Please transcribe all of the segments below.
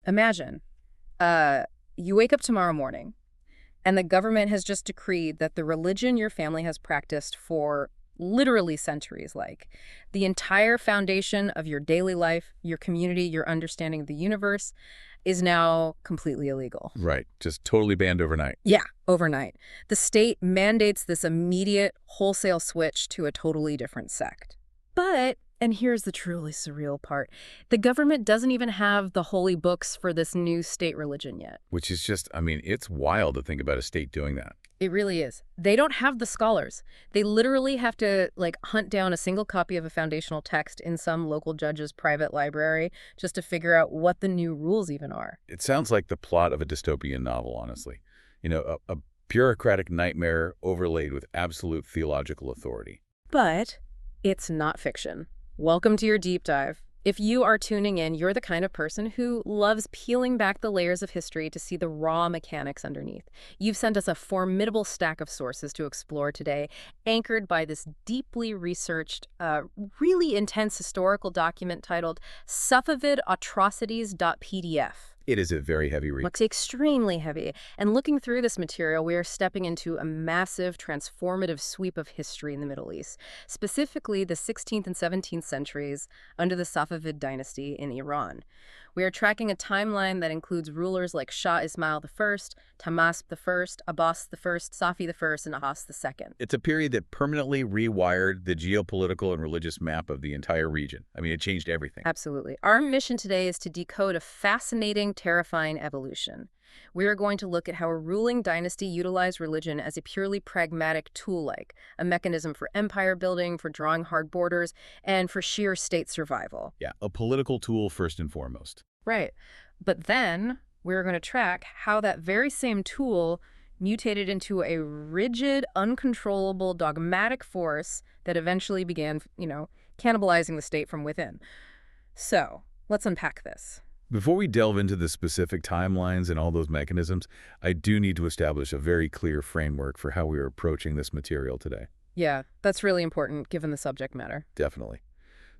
Imagine, you wake up tomorrow morning, and the government has just decreed that the religion your family has practiced for literally centuries, like the entire foundation of your daily life, your community, your understanding of the universe, is now completely illegal. Right. Just totally banned overnight. Yeah, overnight. The state mandates this immediate, wholesale switch to a totally different sect. But, and here's the truly surreal part, the government doesn't even have the holy books for this new state religion yet. Which is just, I mean, it's wild to think about a state doing that. It really is. They don't have the scholars. They literally have to, hunt down a single copy of a foundational text in some local judge's private library just to figure out what the new rules even are. It sounds like the plot of a dystopian novel, honestly. A bureaucratic nightmare overlaid with absolute theological authority. But it's not fiction. Welcome to your deep dive. If you are tuning in, you're the kind of person who loves peeling back the layers of history to see the raw mechanics underneath. You've sent us a formidable stack of sources to explore today, anchored by this deeply researched, really intense historical document titled Safavids.pdf. It is a very heavy read. It's extremely heavy. And looking through this material, we are stepping into a massive, transformative sweep of history in the Middle East, specifically the 16th and 17th centuries under the Safavid dynasty in Iran. We are tracking a timeline that includes rulers like Shah Ismail I, Tahmasp I, Abbas I, Safi I, and Ahas II. It's a period that permanently rewired the geopolitical and religious map of the entire region. I mean, it changed everything. Absolutely. Our mission today is to decode a fascinating, terrifying evolution. We are going to look at how a ruling dynasty utilized religion as a purely pragmatic tool, like a mechanism for empire building, for drawing hard borders, and for sheer state survival. Yeah, a political tool first and foremost. Right. But then we're going to track how that very same tool mutated into a rigid, uncontrollable, dogmatic force that eventually began, cannibalizing the state from within. So let's unpack this. Before we delve into the specific timelines and all those mechanisms, I do need to establish a very clear framework for how we are approaching this material today. Yeah, that's really important given the subject matter. Definitely.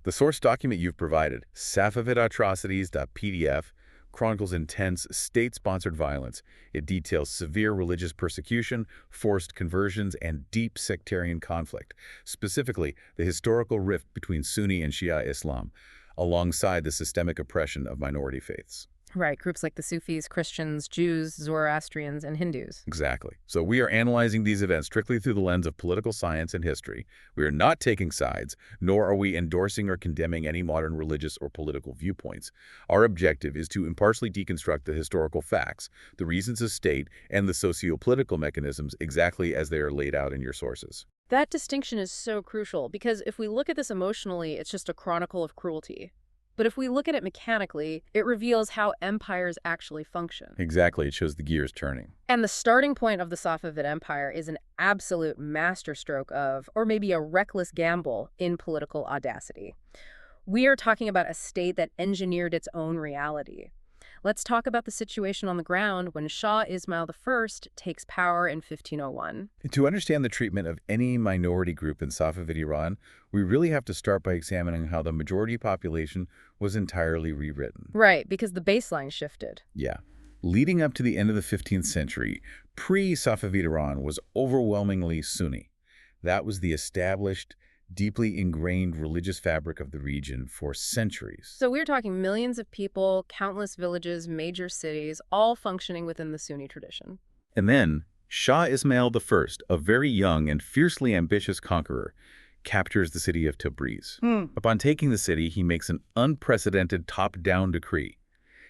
The source document you've provided, Safavidatrocities.pdf, chronicles intense state-sponsored violence. It details severe religious persecution, forced conversions, and deep sectarian conflict, specifically the historical rift between Sunni and Shia Islam, alongside the systemic oppression of minority faiths. Right, groups like the Sufis, Christians, Jews, Zoroastrians, and Hindus. Exactly. So we are analyzing these events strictly through the lens of political science and history. We are not taking sides, nor are we endorsing or condemning any modern religious or political viewpoints. Our objective is to impartially deconstruct the historical facts, the reasons of state, and the socio-political mechanisms exactly as they are laid out in your sources. That distinction is so crucial because if we look at this emotionally, it's just a chronicle of cruelty. But if we look at it mechanically, it reveals how empires actually function. Exactly. It shows the gears turning. And the starting point of the Safavid Empire is an absolute masterstroke of, or maybe a reckless gamble in political audacity. We are talking about a state that engineered its own reality. Let's talk about the situation on the ground when Shah Ismail I takes power in 1501. To understand the treatment of any minority group in Safavid Iran, we really have to start by examining how the majority population was entirely rewritten. Right, because the baseline shifted. Yeah. Leading up to the end of the 15th century, pre-Safavid Iran was overwhelmingly Sunni. That was the established, deeply ingrained religious fabric of the region for centuries. So we're talking millions of people, countless villages, major cities, all functioning within the Sunni tradition. And then, Shah Ismail I, a very young and fiercely ambitious conqueror, captures the city of Tabriz. Upon taking the city, he makes an unprecedented top-down decree.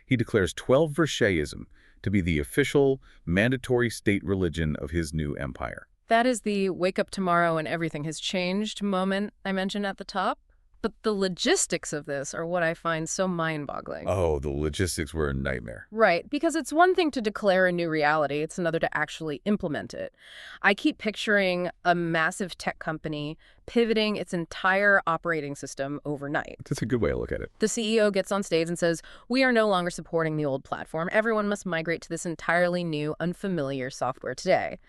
He declares 12-verse Shi'ism to be the official, mandatory state religion of his new empire. That is the wake up tomorrow and everything has changed moment I mentioned at the top. But the logistics of this are what I find so mind-boggling. Oh, the logistics were a nightmare. Right, because it's one thing to declare a new reality, it's another to actually implement it. I keep picturing a massive tech company pivoting its entire operating system overnight. That's a good way to look at it. The CEO gets on stage and says, "We are no longer supporting the old platform. Everyone must migrate to this entirely new, unfamiliar software today."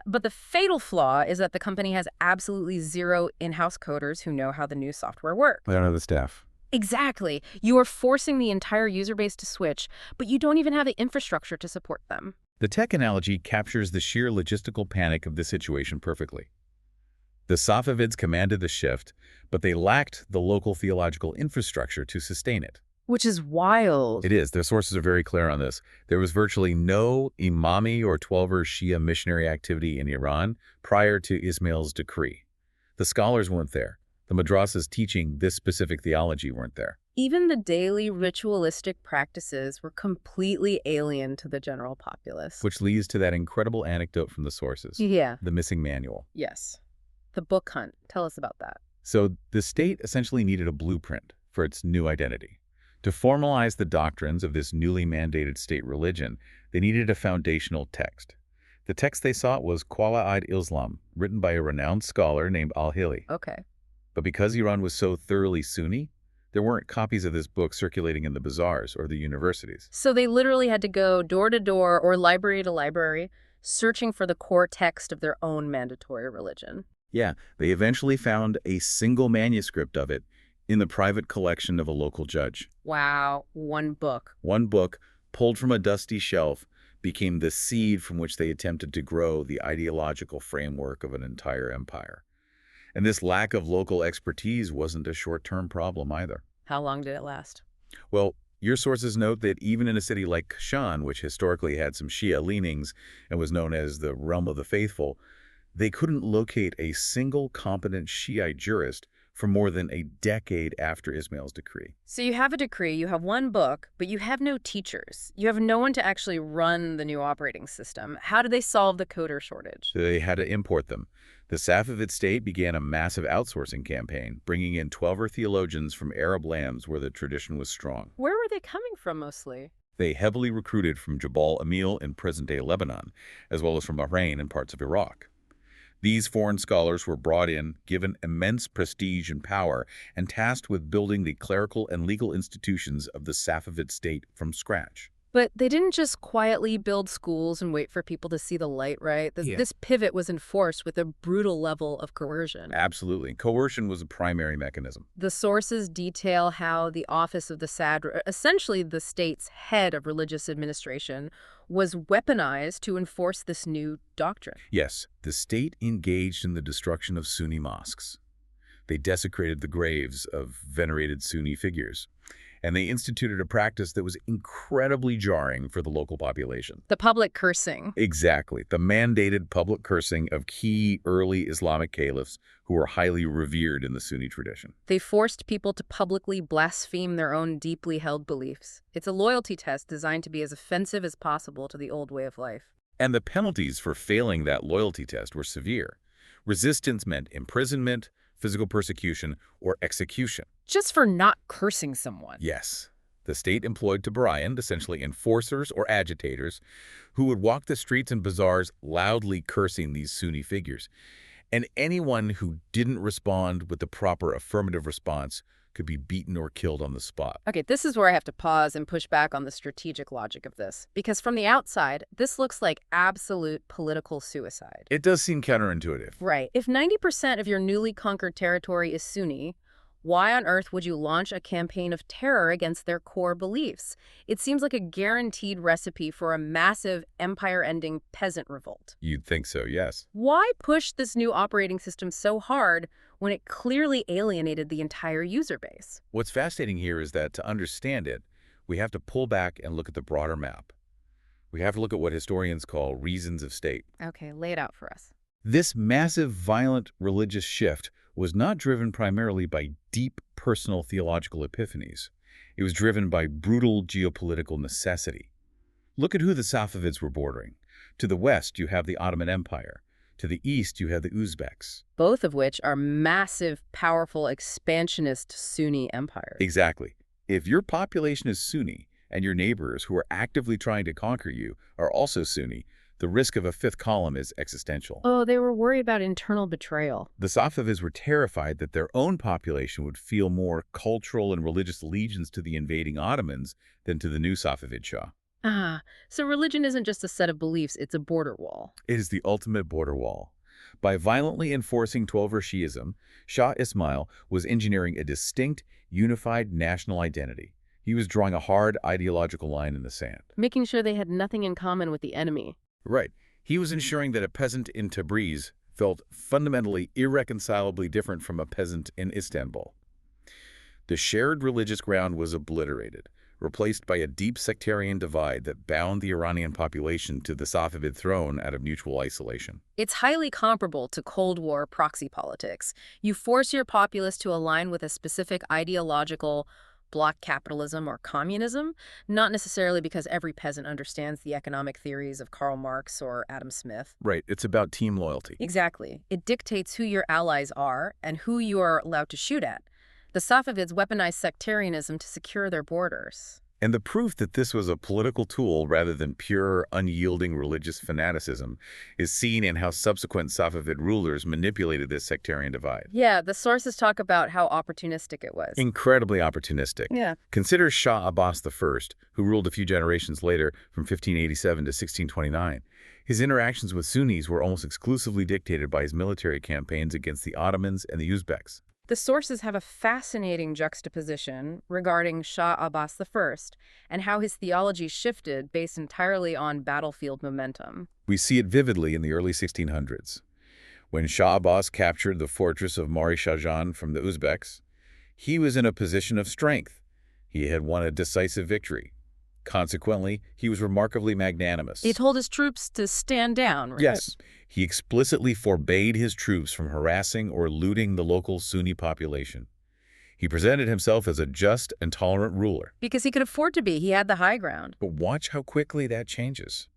But the fatal flaw is that the company has absolutely zero in-house coders who know how the new software works. They don't have the staff. Exactly. You are forcing the entire user base to switch, but you don't even have the infrastructure to support them. The tech analogy captures the sheer logistical panic of the situation perfectly. The Safavids commanded the shift, but they lacked the local theological infrastructure to sustain it. Which is wild. It is. Their sources are very clear on this. There was virtually no Imami or Twelver Shia missionary activity in Iran prior to Ismail's decree. The scholars weren't there. The madrasas teaching this specific theology weren't there. Even the daily ritualistic practices were completely alien to the general populace. Which leads to that incredible anecdote from the sources, Yeah. the missing manual. Yes. The book hunt. Tell us about that. So the state essentially needed a blueprint for its new identity. To formalize the doctrines of this newly mandated state religion, they needed a foundational text. The text they sought was Quala-id Islam, written by a renowned scholar named al-Hili. Okay. But because Iran was so thoroughly Sunni, there weren't copies of this book circulating in the bazaars or the universities. So they literally had to go door to door or library to library, searching for the core text of their own mandatory religion. Yeah, they eventually found a single manuscript of it in the private collection of a local judge. Wow, one book. One book, pulled from a dusty shelf, became the seed from which they attempted to grow the ideological framework of an entire empire. And this lack of local expertise wasn't a short-term problem either. How long did it last? Well, your sources note that even in a city like Kashan, which historically had some Shia leanings and was known as the realm of the faithful, they couldn't locate a single competent Shiite jurist for more than a decade after Ismail's decree. So you have a decree, you have one book, but you have no teachers. You have no one to actually run the new operating system. How did they solve the coder shortage? So they had to import them. The Safavid state began a massive outsourcing campaign, bringing in 12 theologians from Arab lands where the tradition was strong. Where were they coming from mostly? They heavily recruited from Jabal Amil in present-day Lebanon, as well as from Bahrain and parts of Iraq. These foreign scholars were brought in, given immense prestige and power, and tasked with building the clerical and legal institutions of the Safavid state from scratch. But they didn't just quietly build schools and wait for people to see the light, right? This pivot was enforced with a brutal level of coercion. Absolutely. Coercion was a primary mechanism. The sources detail how the office of the Sadr, essentially the state's head of religious administration, was weaponized to enforce this new doctrine. Yes, the state engaged in the destruction of Sunni mosques. They desecrated the graves of venerated Sunni figures, and they instituted a practice that was incredibly jarring for the local population. The public cursing. Exactly. The mandated public cursing of key early Islamic caliphs who were highly revered in the Sunni tradition. They forced people to publicly blaspheme their own deeply held beliefs. It's a loyalty test designed to be as offensive as possible to the old way of life. And the penalties for failing that loyalty test were severe. Resistance meant imprisonment, physical persecution, or execution. Just for not cursing someone. Yes. The state employed Tabrian, essentially enforcers or agitators, who would walk the streets and bazaars loudly cursing these Sunni figures. And anyone who didn't respond with the proper affirmative response could be beaten or killed on the spot. Okay, this is where I have to pause and push back on the strategic logic of this. Because from the outside, this looks like absolute political suicide. It does seem counterintuitive. Right. If 90% of your newly conquered territory is Sunni, why on earth would you launch a campaign of terror against their core beliefs? It seems like a guaranteed recipe for a massive empire-ending peasant revolt. You'd think so, yes. Why push this new operating system so hard when it clearly alienated the entire user base? What's fascinating here is that to understand it, we have to pull back and look at the broader map. We have to look at what historians call reasons of state. Okay, lay it out for us. This massive, violent religious shift was not driven primarily by deep personal theological epiphanies. It was driven by brutal geopolitical necessity. Look at who the Safavids were bordering. To the west, you have the Ottoman Empire. To the east, you have the Uzbeks. Both of which are massive, powerful, expansionist Sunni empires. Exactly. If your population is Sunni and your neighbors who are actively trying to conquer you are also Sunni, the risk of a fifth column is existential. Oh, they were worried about internal betrayal. The Safavids were terrified that their own population would feel more cultural and religious allegiance to the invading Ottomans than to the new Safavid Shah. Ah, so religion isn't just a set of beliefs, it's a border wall. It is the ultimate border wall. By violently enforcing Twelver Shi'ism, Shah Ismail was engineering a distinct, unified national identity. He was drawing a hard ideological line in the sand. Making sure they had nothing in common with the enemy. Right. He was ensuring that a peasant in Tabriz felt fundamentally irreconcilably different from a peasant in Istanbul. The shared religious ground was obliterated, replaced by a deep sectarian divide that bound the Iranian population to the Safavid throne out of mutual isolation. It's highly comparable to Cold War proxy politics. You force your populace to align with a specific ideological bloc capitalism or communism, not necessarily because every peasant understands the economic theories of Karl Marx or Adam Smith. Right, it's about team loyalty. Exactly. It dictates who your allies are and who you are allowed to shoot at. The Safavids weaponized sectarianism to secure their borders. And the proof that this was a political tool rather than pure, unyielding religious fanaticism is seen in how subsequent Safavid rulers manipulated this sectarian divide. Yeah, the sources talk about how opportunistic it was. Incredibly opportunistic. Yeah. Consider Shah Abbas I, who ruled a few generations later from 1587 to 1629. His interactions with Sunnis were almost exclusively dictated by his military campaigns against the Ottomans and the Uzbeks. The sources have a fascinating juxtaposition regarding Shah Abbas I and how his theology shifted based entirely on battlefield momentum. We see it vividly in the early 1600s. When Shah Abbas captured the fortress of Mari Shahjan from the Uzbeks, he was in a position of strength. He had won a decisive victory. Consequently, he was remarkably magnanimous. He told his troops to stand down, right? Yes. He explicitly forbade his troops from harassing or looting the local Sunni population. He presented himself as a just and tolerant ruler. Because he could afford to be. He had the high ground. But watch how quickly that changes.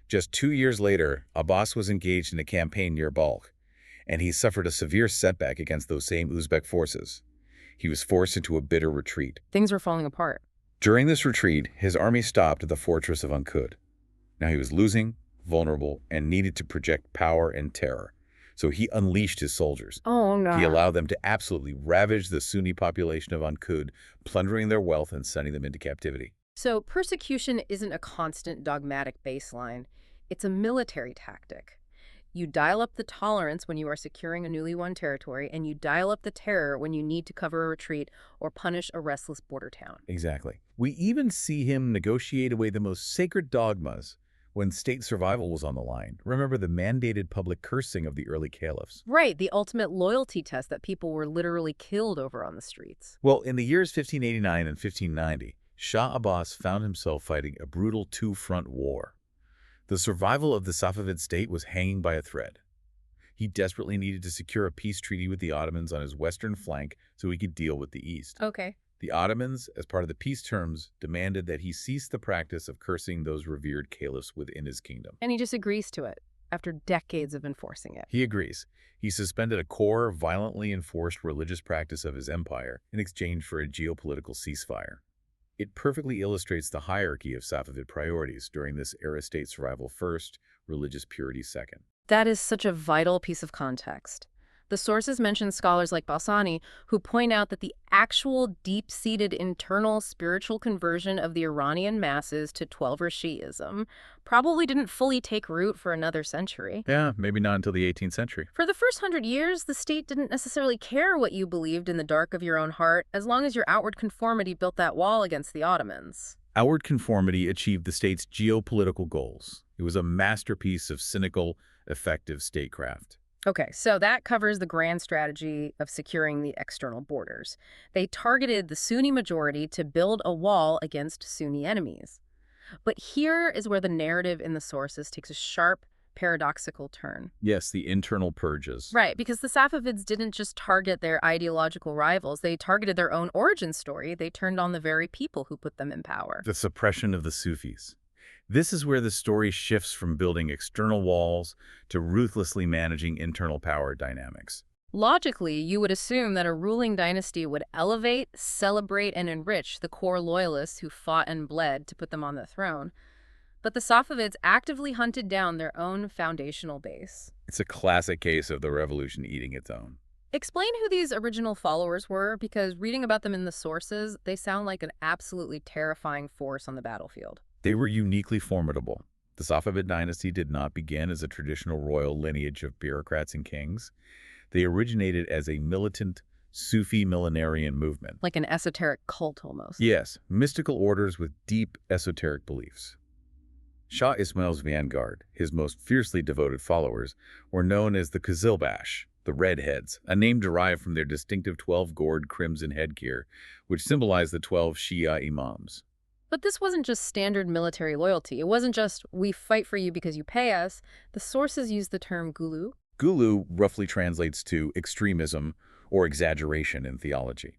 Just 2 years later, Abbas was engaged in a campaign near Balkh, and he suffered a severe setback against those same Uzbek forces. He was forced into a bitter retreat. Things were falling apart. During this retreat, his army stopped at the fortress of Ankud. Now he was losing, vulnerable, and needed to project power and terror. So he unleashed his soldiers. Oh, no. He allowed them to absolutely ravage the Sunni population of Ankud, plundering their wealth and sending them into captivity. So persecution isn't a constant dogmatic baseline. It's a military tactic. You dial up the tolerance when you are securing a newly won territory, and you dial up the terror when you need to cover a retreat or punish a restless border town. Exactly. We even see him negotiate away the most sacred dogmas when state survival was on the line. Remember the mandated public cursing of the early caliphs? Right, the ultimate loyalty test that people were literally killed over on the streets. Well, in the years 1589 and 1590, Shah Abbas found himself fighting a brutal two-front war. The survival of the Safavid state was hanging by a thread. He desperately needed to secure a peace treaty with the Ottomans on his western flank so he could deal with the east. Okay. The Ottomans, as part of the peace terms, demanded that he cease the practice of cursing those revered caliphs within his kingdom. And he just agrees to it after decades of enforcing it. He agrees. He suspended a core, violently enforced religious practice of his empire in exchange for a geopolitical ceasefire. It perfectly illustrates the hierarchy of Safavid priorities during this era: state survival first, religious purity second. That is such a vital piece of context. The sources mention scholars like Balsani who point out that the actual deep-seated internal spiritual conversion of the Iranian masses to Twelver Shi'ism probably didn't fully take root for another century. Yeah, maybe not until the 18th century. For the first 100 years, the state didn't necessarily care what you believed in the dark of your own heart, as long as your outward conformity built that wall against the Ottomans. Outward conformity achieved the state's geopolitical goals. It was a masterpiece of cynical, effective statecraft. Okay, so that covers the grand strategy of securing the external borders. They targeted the Sunni majority to build a wall against Sunni enemies. But here is where the narrative in the sources takes a sharp, paradoxical turn. Yes, the internal purges. Right, because the Safavids didn't just target their ideological rivals, they targeted their own origin story. They turned on the very people who put them in power. The suppression of the Sufis. This is where the story shifts from building external walls to ruthlessly managing internal power dynamics. Logically, you would assume that a ruling dynasty would elevate, celebrate, and enrich the core loyalists who fought and bled to put them on the throne. But the Safavids actively hunted down their own foundational base. It's a classic case of the revolution eating its own. Explain who these original followers were, because reading about them in the sources, they sound like an absolutely terrifying force on the battlefield. They were uniquely formidable. The Safavid dynasty did not begin as a traditional royal lineage of bureaucrats and kings. They originated as a militant Sufi millenarian movement. Like an esoteric cult almost. Yes, mystical orders with deep esoteric beliefs. Shah Ismail's vanguard, his most fiercely devoted followers, were known as the Qizilbash, the Redheads, a name derived from their distinctive 12-gored crimson headgear, which symbolized the 12 Shia imams. But this wasn't just standard military loyalty. It wasn't just, we fight for you because you pay us. The sources use the term gulu. Gulu roughly translates to extremism or exaggeration in theology.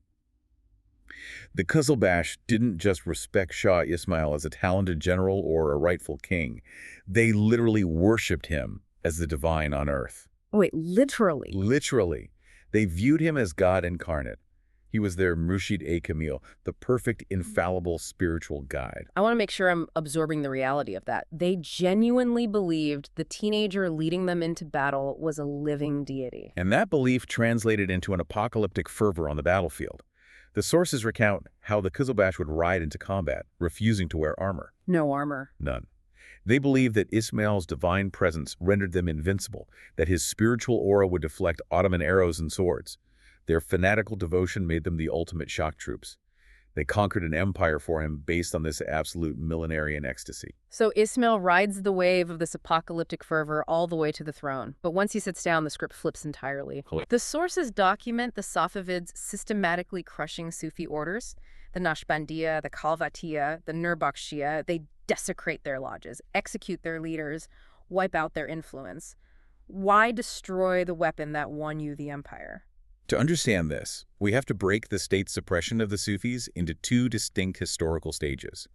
The Qizilbash didn't just respect Shah Ismail as a talented general or a rightful king. They literally worshipped him as the divine on earth. Wait, literally? Literally. They viewed him as God incarnate. He was their Murshid-e-Kamil, the perfect, infallible spiritual guide. I want to make sure I'm absorbing the reality of that. They genuinely believed the teenager leading them into battle was a living deity. And that belief translated into an apocalyptic fervor on the battlefield. The sources recount how the Qizilbash would ride into combat, refusing to wear armor. No armor. None. They believed that Ismail's divine presence rendered them invincible, that his spiritual aura would deflect Ottoman arrows and swords. Their fanatical devotion made them the ultimate shock troops. They conquered an empire for him based on this absolute millenarian ecstasy. So Ismail rides the wave of this apocalyptic fervor all the way to the throne. But once he sits down, the script flips entirely. The sources document the Safavids systematically crushing Sufi orders. The Naqshbandiya, the Khalvatiya, the Nurbakshiya, they desecrate their lodges, execute their leaders, wipe out their influence. Why destroy the weapon that won you the empire? To understand this, we have to break the state suppression of the Sufis into two distinct historical stages.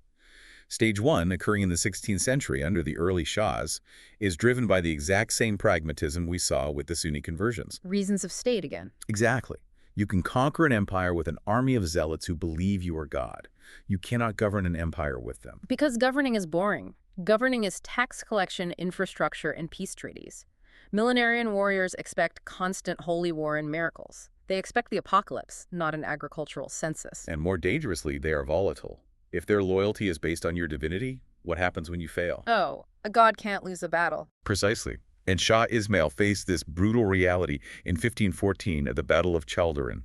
Stage 1, occurring in the 16th century under the early Shahs, is driven by the exact same pragmatism we saw with the Sunni conversions. Reasons of state again. Exactly. You can conquer an empire with an army of zealots who believe you are God. You cannot govern an empire with them. Because governing is boring. Governing is tax collection, infrastructure, and peace treaties. Millenarian warriors expect constant holy war and miracles. They expect the apocalypse, not an agricultural census. And more dangerously, they are volatile. If their loyalty is based on your divinity, what happens when you fail? Oh, a god can't lose a battle. Precisely. And Shah Ismail faced this brutal reality in 1514 at the Battle of Chaldiran.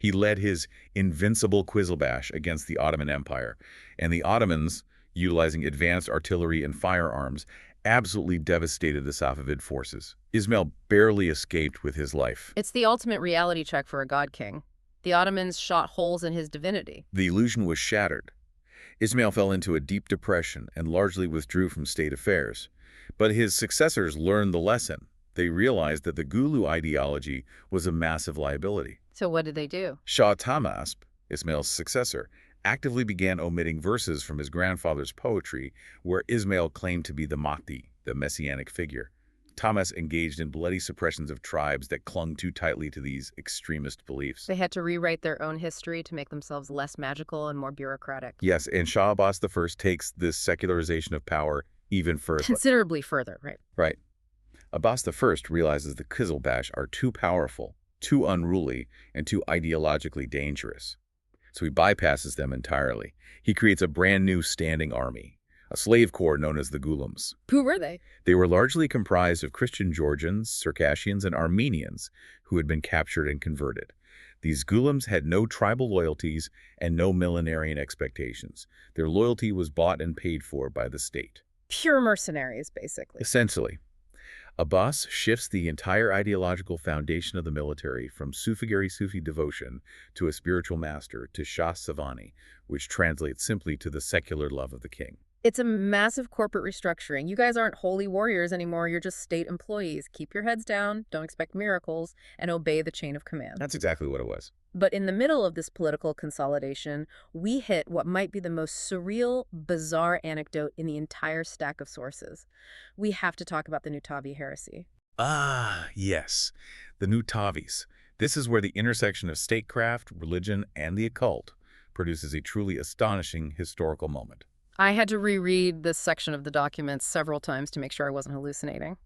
He led his invincible Qizilbash against the Ottoman Empire, and the Ottomans, utilizing advanced artillery and firearms, absolutely devastated the Safavid forces. Ismail barely escaped with his life. It's the ultimate reality check for a god king. The Ottomans shot holes in his divinity. The illusion was shattered. Ismail fell into a deep depression and largely withdrew from state affairs. But his successors learned the lesson. They realized that the Gulu ideology was a massive liability. So what did they do? Shah Tahmasp, Ismail's successor, actively began omitting verses from his grandfather's poetry where Ismail claimed to be the Mahdi, the messianic figure. Tahmasp engaged in bloody suppressions of tribes that clung too tightly to these extremist beliefs. They had to rewrite their own history to make themselves less magical and more bureaucratic. Yes, and Shah Abbas I takes this secularization of power even further. Considerably further, right? Right. Abbas I realizes the Qizilbash are too powerful, too unruly, and too ideologically dangerous. So he bypasses them entirely. He creates a brand new standing army, a slave corps known as the Ghulams. Who were they? They were largely comprised of Christian Georgians, Circassians, and Armenians who had been captured and converted. These Ghulams had no tribal loyalties and no millenarian expectations. Their loyalty was bought and paid for by the state. Pure mercenaries, basically. Essentially, Abbas shifts the entire ideological foundation of the military from Sufi devotion to a spiritual master to Shah Savani, which translates simply to the secular love of the king. It's a massive corporate restructuring. You guys aren't holy warriors anymore. You're just state employees. Keep your heads down, don't expect miracles, and obey the chain of command. That's exactly what it was. But in the middle of this political consolidation, we hit what might be the most surreal, bizarre anecdote in the entire stack of sources. We have to talk about the Nutavi heresy. Ah, yes, the Nutavis. This is where the intersection of statecraft, religion, and the occult produces a truly astonishing historical moment. I had to reread this section of the documents several times to make sure I wasn't hallucinating.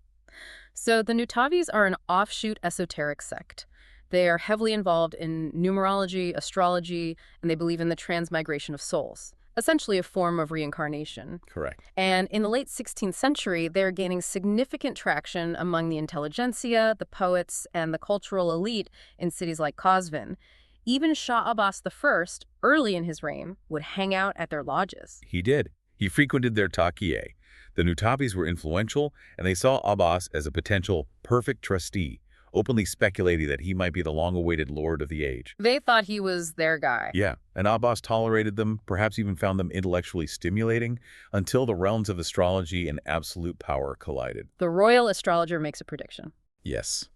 So the Nutavis are an offshoot esoteric sect. They are heavily involved in numerology, astrology, and they believe in the transmigration of souls. essentially a form of reincarnation. Correct. And in the late 16th century, they're gaining significant traction among the intelligentsia, the poets, and the cultural elite in cities like Qazvin. Even Shah Abbas I, early in his reign, would hang out at their lodges. He did. He frequented their taqiyye. The Nutabis were influential, and they saw Abbas as a potential perfect trustee, openly speculating that he might be the long-awaited lord of the age. They thought he was their guy. Yeah, and Abbas tolerated them, perhaps even found them intellectually stimulating, until the realms of astrology and absolute power collided. The royal astrologer makes a prediction. Yes.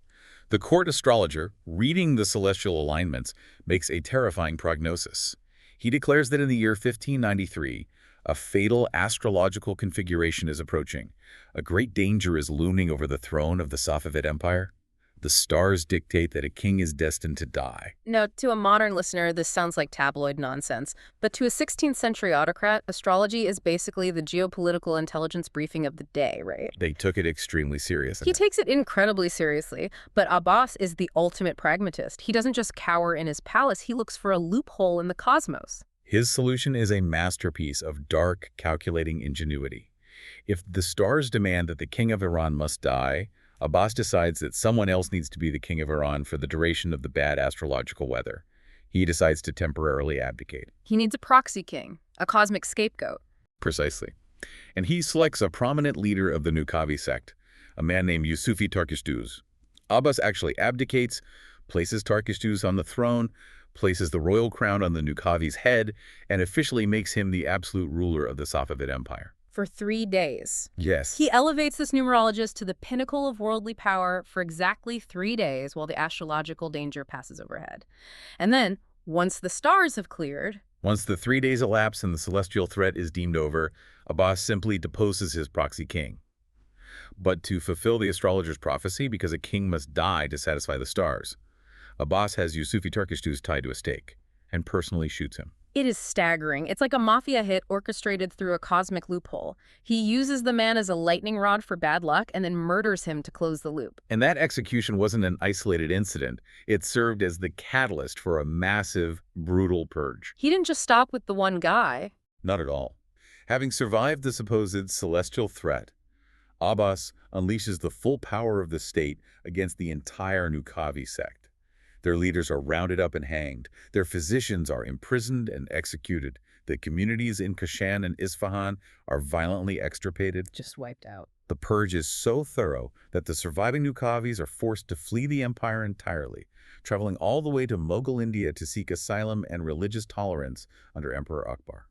The court astrologer, reading the celestial alignments, makes a terrifying prognosis. He declares that in the year 1593, a fatal astrological configuration is approaching. A great danger is looming over the throne of the Safavid Empire. The stars dictate that a king is destined to die. Now, to a modern listener, this sounds like tabloid nonsense, but to a 16th century autocrat, astrology is basically the geopolitical intelligence briefing of the day, right? They took it extremely seriously. He takes it incredibly seriously, but Abbas is the ultimate pragmatist. He doesn't just cower in his palace, he looks for a loophole in the cosmos. His solution is a masterpiece of dark, calculating ingenuity. If the stars demand that the king of Iran must die, Abbas decides that someone else needs to be the king of Iran for the duration of the bad astrological weather. He decides to temporarily abdicate. He needs a proxy king, a cosmic scapegoat. Precisely. And he selects a prominent leader of the Nukavi sect, a man named Yusufi Tarkishtuz. Abbas actually abdicates, places Tarkishtuz on the throne, places the royal crown on the Nukavi's head, and officially makes him the absolute ruler of the Safavid Empire. For 3 days. Yes. He elevates this numerologist to the pinnacle of worldly power for exactly 3 days while the astrological danger passes overhead. And then, once the stars have cleared... Once the 3 days elapse and the celestial threat is deemed over, Abbas simply deposes his proxy king. But to fulfill the astrologer's prophecy, because a king must die to satisfy the stars, Abbas has Yusufi Turkishtuz tied to a stake and personally shoots him. It is staggering. It's like a mafia hit orchestrated through a cosmic loophole. He uses the man as a lightning rod for bad luck and then murders him to close the loop. And that execution wasn't an isolated incident. It served as the catalyst for a massive, brutal purge. He didn't just stop with the one guy. Not at all. Having survived the supposed celestial threat, Abbas unleashes the full power of the state against the entire Nukavi sect. Their leaders are rounded up and hanged. Their physicians are imprisoned and executed. The communities in Kashan and Isfahan are violently extirpated. Just wiped out. The purge is so thorough that the surviving Nukavis are forced to flee the empire entirely, traveling all the way to Mughal India to seek asylum and religious tolerance under Emperor Akbar.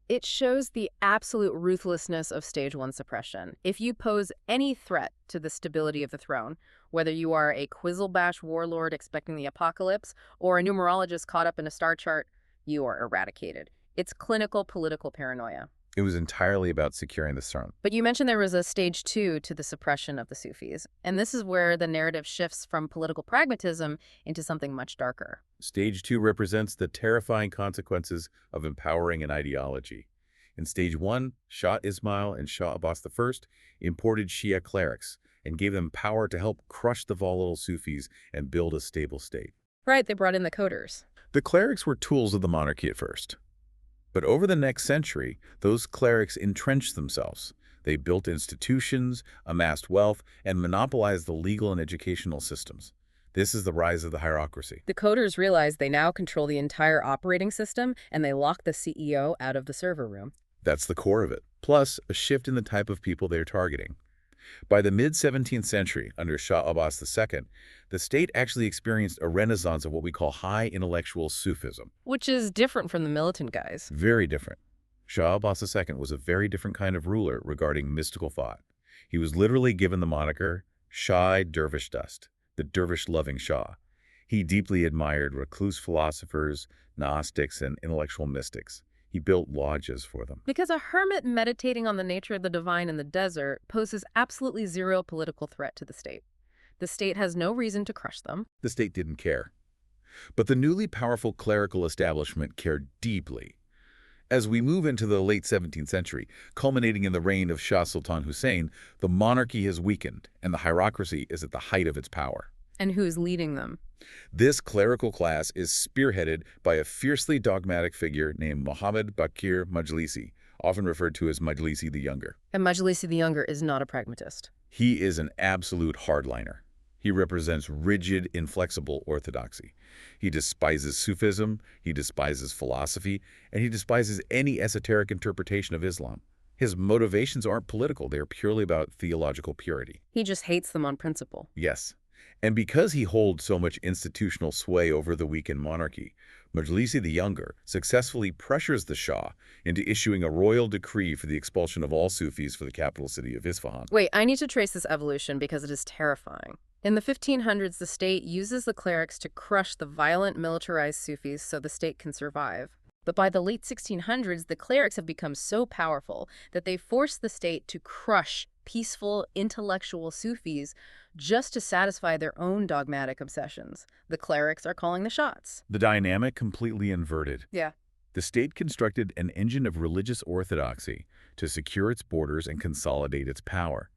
It shows the absolute ruthlessness of Stage 1 suppression. If you pose any threat to the stability of the throne, whether you are a Quizzlebash warlord expecting the apocalypse or a numerologist caught up in a star chart, you are eradicated. It's clinical political paranoia. It was entirely about securing the throne. But you mentioned there was a Stage 2 to the suppression of the Sufis, and this is where the narrative shifts from political pragmatism into something much darker. Stage 2 represents the terrifying consequences of empowering an ideology. In Stage 1, Shah Ismail and Shah Abbas I imported Shia clerics and gave them power to help crush the volatile Sufis and build a stable state. Right, they brought in the coders. The clerics were tools of the monarchy at first. But over the next century, those clerics entrenched themselves. They built institutions, amassed wealth, and monopolized the legal and educational systems. This is the rise of the hierarchy. The coders realize they now control the entire operating system, and they lock the CEO out of the server room. That's the core of it, plus a shift in the type of people they're targeting. By the mid-17th century, under Shah Abbas II, the state actually experienced a renaissance of what we call high intellectual Sufism. Which is different from the militant guys. Very different. Shah Abbas II was a very different kind of ruler regarding mystical thought. He was literally given the moniker Shah Dervish Dust, the dervish-loving Shah. He deeply admired recluse philosophers, Gnostics, and intellectual mystics. He built lodges for them. Because a hermit meditating on the nature of the divine in the desert poses absolutely zero political threat to the state. The state has no reason to crush them. The state didn't care. But the newly powerful clerical establishment cared deeply. As we move into the late 17th century, culminating in the reign of Shah Sultan Hussein, the monarchy has weakened and the hierarchy is at the height of its power. And who's leading them? This clerical class is spearheaded by a fiercely dogmatic figure named Muhammad Baqir Majlisi, often referred to as Majlisi the Younger. And Majlisi the Younger is not a pragmatist. He is an absolute hardliner. He represents rigid, inflexible orthodoxy. He despises Sufism, he despises philosophy, and he despises any esoteric interpretation of Islam. His motivations aren't political, they are purely about theological purity. He just hates them on principle. Yes. And because he holds so much institutional sway over the weakened monarchy, Majlisi the Younger successfully pressures the Shah into issuing a royal decree for the expulsion of all Sufis for the capital city of Isfahan. Wait, I need to trace this evolution because it is terrifying. In the 1500s, the state uses the clerics to crush the violent, militarized Sufis so the state can survive. But by the late 1600s, the clerics have become so powerful that they force the state to crush peaceful, intellectual Sufis just to satisfy their own dogmatic obsessions. The clerics are calling the shots. The dynamic completely inverted. Yeah. The state constructed an engine of religious orthodoxy to secure its borders and consolidate its power.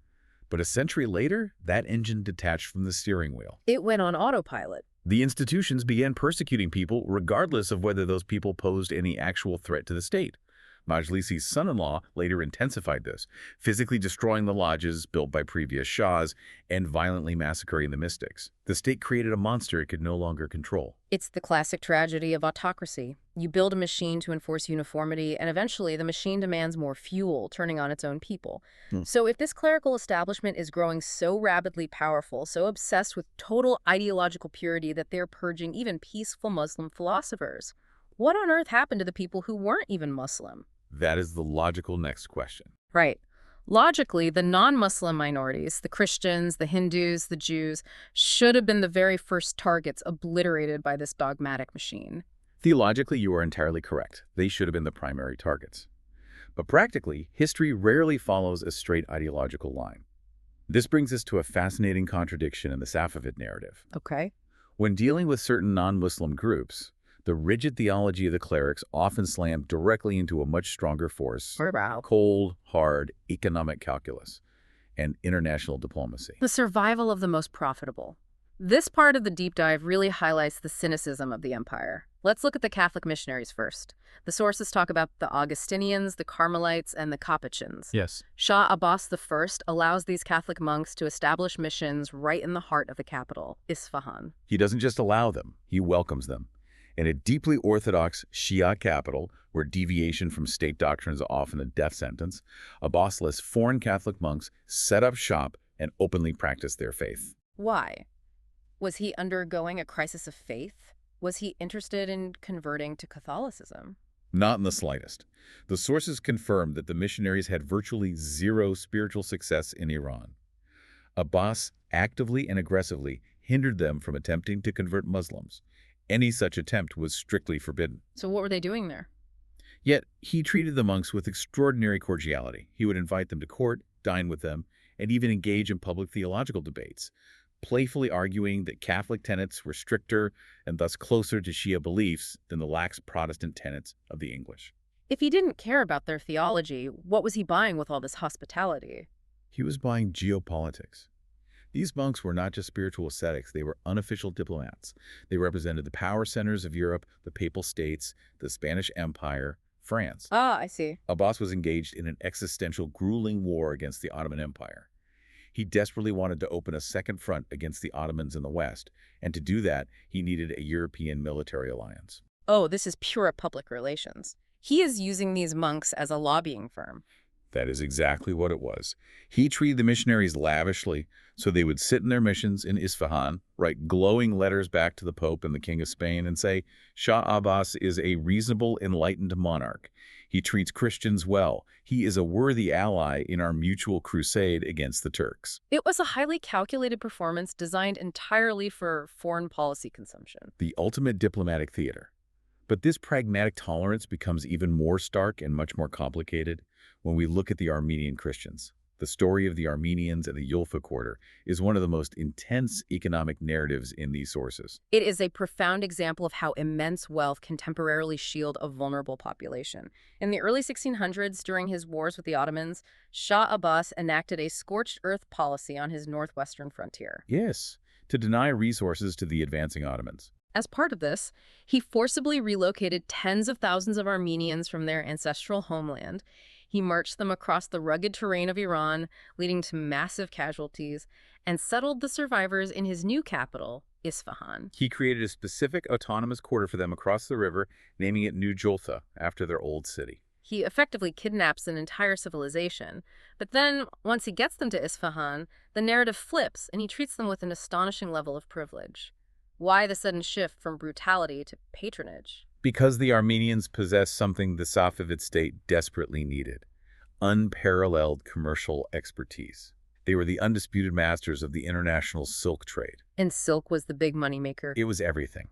But a century later, that engine detached from the steering wheel. It went on autopilot. The institutions began persecuting people regardless of whether those people posed any actual threat to the state. Majlisi's son-in-law later intensified this, physically destroying the lodges built by previous shahs and violently massacring the mystics. The state created a monster it could no longer control. It's the classic tragedy of autocracy. You build a machine to enforce uniformity, and eventually the machine demands more fuel, turning on its own people. So if this clerical establishment is growing so rapidly powerful, so obsessed with total ideological purity that they're purging even peaceful Muslim philosophers, what on earth happened to the people who weren't even Muslim? That is the logical next question. Right. Logically, the non-Muslim minorities, the Christians, the Hindus, the Jews, should have been the very first targets obliterated by this dogmatic machine. Theologically, you are entirely correct. They should have been the primary targets. But practically, history rarely follows a straight ideological line. This brings us to a fascinating contradiction in the Safavid narrative. Okay. When dealing with certain non-Muslim groups, the rigid theology of the clerics often slammed directly into a much stronger force: Wow. cold, hard economic calculus and international diplomacy. The survival of the most profitable. This part of the deep dive really highlights the cynicism of the empire. Let's look at the Catholic missionaries first. The sources talk about the Augustinians, the Carmelites, and the Capuchins. Yes. Shah Abbas I allows these Catholic monks to establish missions right in the heart of the capital, Isfahan. He doesn't just allow them, he welcomes them. In a deeply orthodox Shia capital, where deviation from state doctrine is often a death sentence, Abbas lets foreign Catholic monks set up shop and openly practice their faith. Why? Was he undergoing a crisis of faith? Was he interested in converting to Catholicism? Not in the slightest. The sources confirm that the missionaries had virtually zero spiritual success in Iran. Abbas actively and aggressively hindered them from attempting to convert Muslims. Any such attempt was strictly forbidden. So what were they doing there? Yet, he treated the monks with extraordinary cordiality. He would invite them to court, dine with them, and even engage in public theological debates, playfully arguing that Catholic tenets were stricter and thus closer to Shia beliefs than the lax Protestant tenets of the English. If he didn't care about their theology, what was he buying with all this hospitality? He was buying geopolitics. These monks were not just spiritual ascetics, they were unofficial diplomats. They represented the power centers of Europe, the Papal States, the Spanish Empire, France. Ah, I see. Abbas was engaged in an existential, grueling war against the Ottoman Empire. He desperately wanted to open a second front against the Ottomans in the West, and to do that, he needed a European military alliance. Oh, this is pure public relations. He is using these monks as a lobbying firm. That is exactly what it was. He treated the missionaries lavishly, so they would sit in their missions in Isfahan, write glowing letters back to the Pope and the King of Spain, and say, Shah Abbas is a reasonable, enlightened monarch. He treats Christians well. He is a worthy ally in our mutual crusade against the Turks. It was a highly calculated performance designed entirely for foreign policy consumption. The ultimate diplomatic theater. But this pragmatic tolerance becomes even more stark and much more complicated when we look at the Armenian Christians. The story of the Armenians and the Yulfa quarter is one of the most intense economic narratives in these sources. It is a profound example of how immense wealth can temporarily shield a vulnerable population. In the early 1600s, during his wars with the Ottomans, Shah Abbas enacted a scorched earth policy on his northwestern frontier. Yes, to deny resources to the advancing Ottomans. As part of this, he forcibly relocated tens of thousands of Armenians from their ancestral homeland. He marched them across the rugged terrain of Iran, leading to massive casualties, and settled the survivors in his new capital, Isfahan. He created a specific autonomous quarter for them across the river, naming it New Jolfa, after their old city. He effectively kidnaps an entire civilization. But then, once he gets them to Isfahan, the narrative flips and he treats them with an astonishing level of privilege. Why the sudden shift from brutality to patronage? Because the Armenians possessed something the Safavid state desperately needed: unparalleled commercial expertise. They were the undisputed masters of the international silk trade. And silk was the big moneymaker. It was everything.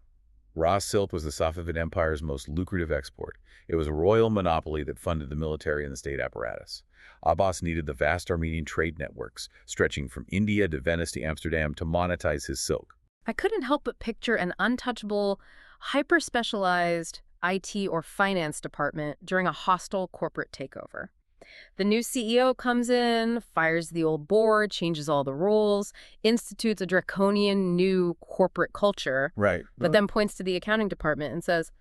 Raw silk was the Safavid Empire's most lucrative export. It was a royal monopoly that funded the military and the state apparatus. Abbas needed the vast Armenian trade networks, stretching from India to Venice to Amsterdam, to monetize his silk. I couldn't help but picture an untouchable, hyper-specialized IT or finance department during a hostile corporate takeover. The new CEO comes in, fires the old board, changes all the rules, institutes a draconian new corporate culture, Right. but then points to the accounting department and says,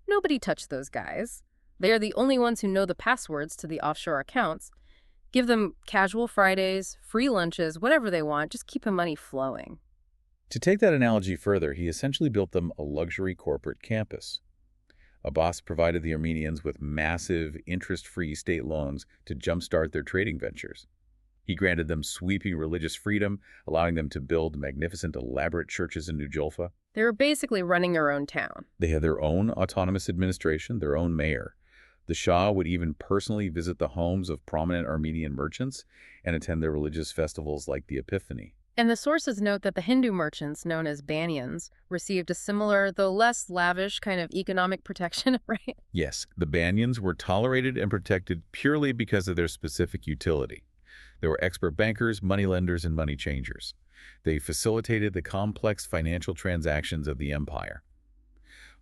"Nobody touch those guys. They are the only ones who know the passwords to the offshore accounts. Give them casual Fridays, free lunches, whatever they want. Just keep the money flowing." To take that analogy further, he essentially built them a luxury corporate campus. Abbas provided the Armenians with massive, interest-free state loans to jumpstart their trading ventures. He granted them sweeping religious freedom, allowing them to build magnificent, elaborate churches in New Jolfa. They were basically running their own town. They had their own autonomous administration, their own mayor. The Shah would even personally visit the homes of prominent Armenian merchants and attend their religious festivals like the Epiphany. And the sources note that the Hindu merchants, known as Banyans, received a similar, though less lavish, kind of economic protection, right? Yes, the Banyans were tolerated and protected purely because of their specific utility. They were expert bankers, moneylenders, and money changers. They facilitated the complex financial transactions of the empire.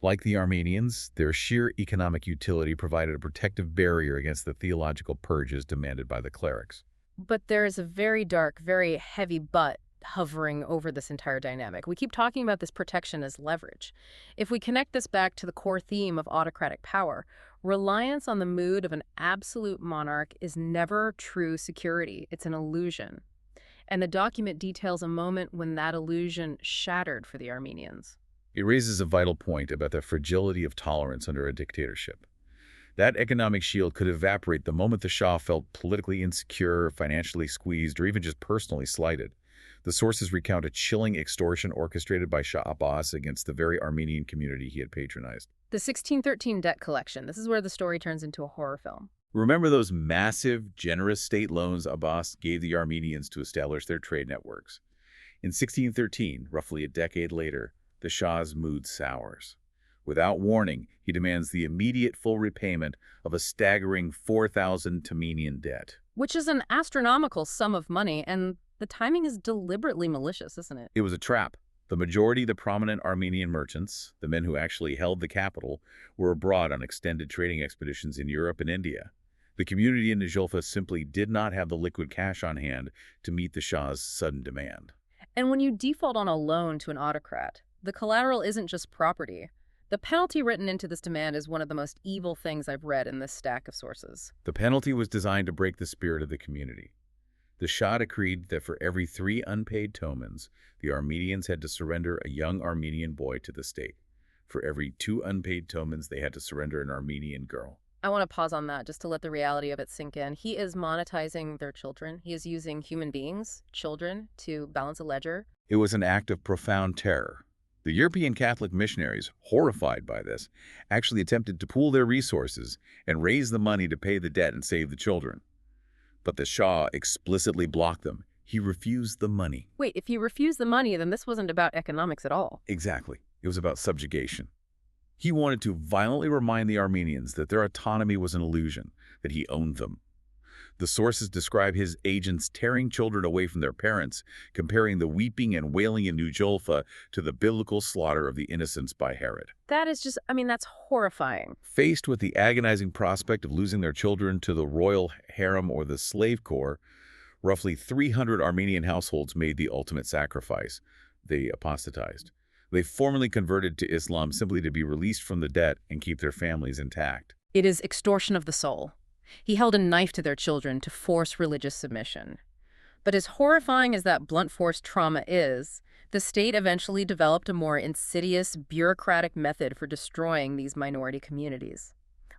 Like the Armenians, their sheer economic utility provided a protective barrier against the theological purges demanded by the clerics. But there is a very dark, very heavy but hovering over this entire dynamic. We keep talking about this protection as leverage. If we connect this back to the core theme of autocratic power, reliance on the mood of an absolute monarch is never true security. It's an illusion. And the document details a moment when that illusion shattered for the Armenians. It raises a vital point about the fragility of tolerance under a dictatorship. That economic shield could evaporate the moment the Shah felt politically insecure, financially squeezed, or even just personally slighted. The sources recount a chilling extortion orchestrated by Shah Abbas against the very Armenian community he had patronized. The 1613 debt collection. This is where the story turns into a horror film. Remember those massive, generous state loans Abbas gave the Armenians to establish their trade networks? In 1613, roughly a decade later, the Shah's mood sours. Without warning, he demands the immediate full repayment of a staggering 4,000 Tamenian debt. Which is an astronomical sum of money, and the timing is deliberately malicious, isn't it? It was a trap. The majority of the prominent Armenian merchants, the men who actually held the capital, were abroad on extended trading expeditions in Europe and India. The community in Najolfa simply did not have the liquid cash on hand to meet the Shah's sudden demand. And when you default on a loan to an autocrat, the collateral isn't just property. The penalty written into this demand is one of the most evil things I've read in this stack of sources. The penalty was designed to break the spirit of the community. The Shah decreed that for every 3 unpaid tomans, the Armenians had to surrender a young Armenian boy to the state. For every 2 unpaid tomans, they had to surrender an Armenian girl. I want to pause on that just to let the reality of it sink in. He is monetizing their children. He is using human beings, children, to balance a ledger. It was an act of profound terror. The European Catholic missionaries, horrified by this, actually attempted to pool their resources and raise the money to pay the debt and save the children. But the Shah explicitly blocked them. He refused the money. Wait, if he refused the money, then this wasn't about economics at all. Exactly. It was about subjugation. He wanted to violently remind the Armenians that their autonomy was an illusion, that he owned them. The sources describe his agents tearing children away from their parents, comparing the weeping and wailing in New Jolfa to the biblical slaughter of the innocents by Herod. That is just, that's horrifying. Faced with the agonizing prospect of losing their children to the royal harem or the slave corps, roughly 300 Armenian households made the ultimate sacrifice. they apostatized. They formally converted to Islam simply to be released from the debt and keep their families intact. It is extortion of the soul. He held a knife to their children to force religious submission. But as horrifying as that blunt force trauma is, the state eventually developed a more insidious, bureaucratic method for destroying these minority communities.